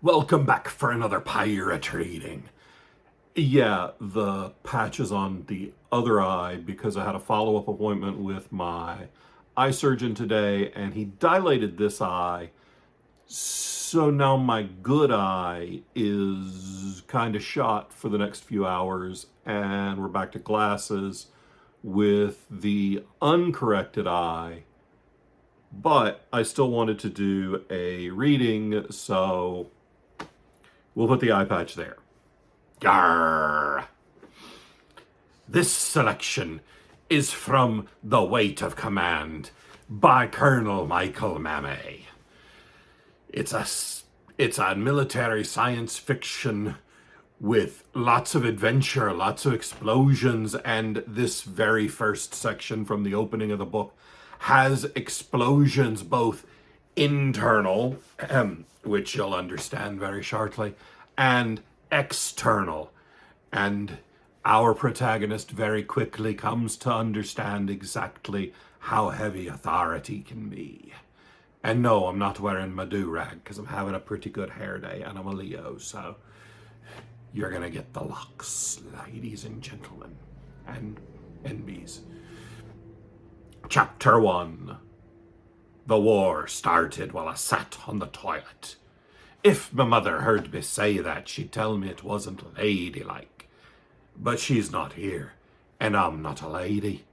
Welcome back for another pirate reading. Yeah, the patch is on the other eye because I had a follow-up appointment with my eye surgeon today, and he dilated this eye. So now my good eye is kind of shot for the next few hours, and we're back to glasses with the uncorrected eye. But I still wanted to do a reading, so we'll put the eye patch there. Yarg! This selection is from The Weight of Command by Colonel Michael Mammay. It's a military science fiction with lots of adventure, lots of explosions, and this very first section from the opening of the book has explosions both internal, which you'll understand very shortly, and external. And our protagonist very quickly comes to understand exactly how heavy authority can be. And no, I'm not wearing my do-rag because I'm having a pretty good hair day and I'm a Leo, so you're gonna get the locks, ladies and gentlemen, and NBs. Chapter 1. The war started while I sat on the toilet. If my mother heard me say that, she'd tell me it wasn't ladylike. But she's not here, and I'm not a lady.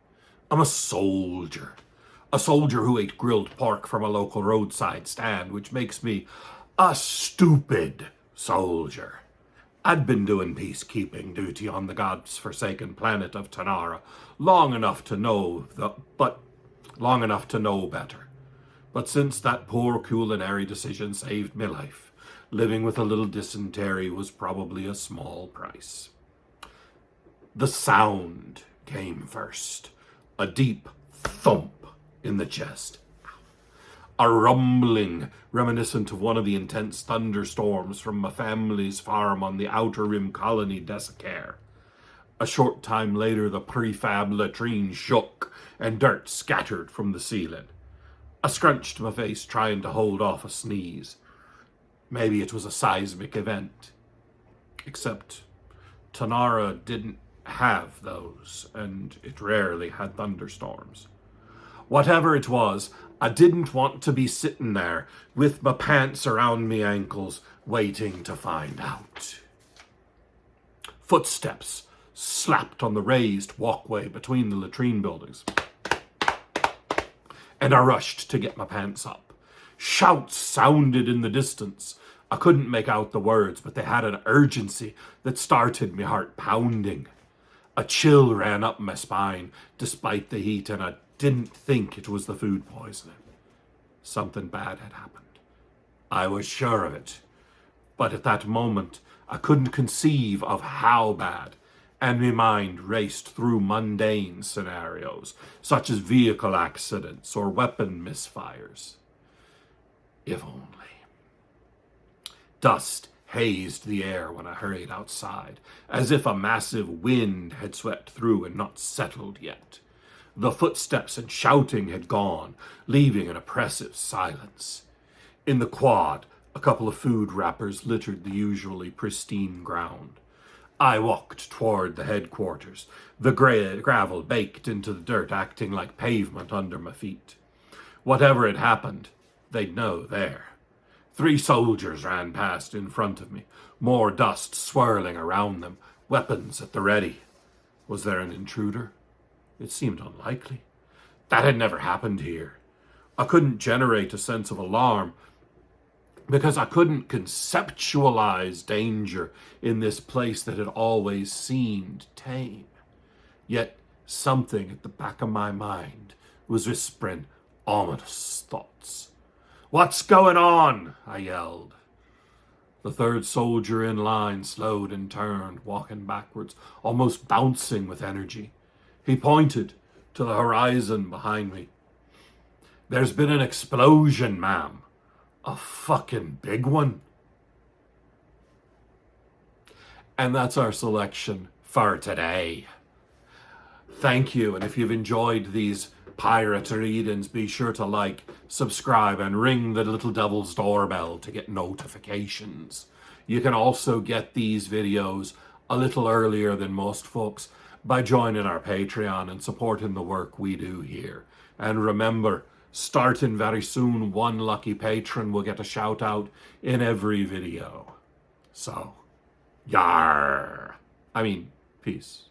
I'm a soldier. A soldier who ate grilled pork from a local roadside stand, which makes me a stupid soldier. I'd been doing peacekeeping duty on the god's-forsaken planet of Tanara long enough to know better. But since that poor culinary decision saved my life, living with a little dysentery was probably a small price. The sound came first, a deep thump in the chest. A rumbling reminiscent of one of the intense thunderstorms from my family's farm on the Outer Rim colony Desicare. A short time later, the prefab latrine shook and dirt scattered from the ceiling. I scrunched my face trying to hold off a sneeze. Maybe it was a seismic event. Except Tanara didn't have those, and it rarely had thunderstorms. Whatever it was, I didn't want to be sitting there with my pants around me ankles waiting to find out. Footsteps slapped on the raised walkway between the latrine buildings, and I rushed to get my pants up. Shouts sounded in the distance. I couldn't make out the words, but they had an urgency that started my heart pounding. A chill ran up my spine despite the heat, and I didn't think it was the food poisoning. Something bad had happened. I was sure of it. But at that moment, I couldn't conceive of how bad, and my mind raced through mundane scenarios, such as vehicle accidents or weapon misfires. If only. Dust hazed the air when I hurried outside, as if a massive wind had swept through and not settled yet. The footsteps and shouting had gone, leaving an oppressive silence. In the quad, a couple of food wrappers littered the usually pristine ground. I walked toward the headquarters, the gravel baked into the dirt, acting like pavement under my feet. Whatever had happened, they'd know there. 3 soldiers ran past in front of me, more dust swirling around them, weapons at the ready. Was there an intruder? It seemed unlikely. That had never happened here. I couldn't generate a sense of alarm because I couldn't conceptualize danger in this place that had always seemed tame. Yet something at the back of my mind was whispering ominous thoughts. "What's going on?" I yelled. The 3rd soldier in line slowed and turned, walking backwards, almost bouncing with energy. He pointed to the horizon behind me. "There's been an explosion, ma'am. A fucking big one." And that's our selection for today. Thank you, and if you've enjoyed these Pirate Readings, be sure to like, subscribe, and ring the little devil's doorbell to get notifications. You can also get these videos a little earlier than most folks by joining our Patreon and supporting the work we do here. And remember, starting very soon, one lucky patron will get a shout out in every video. So, yar! I mean, peace.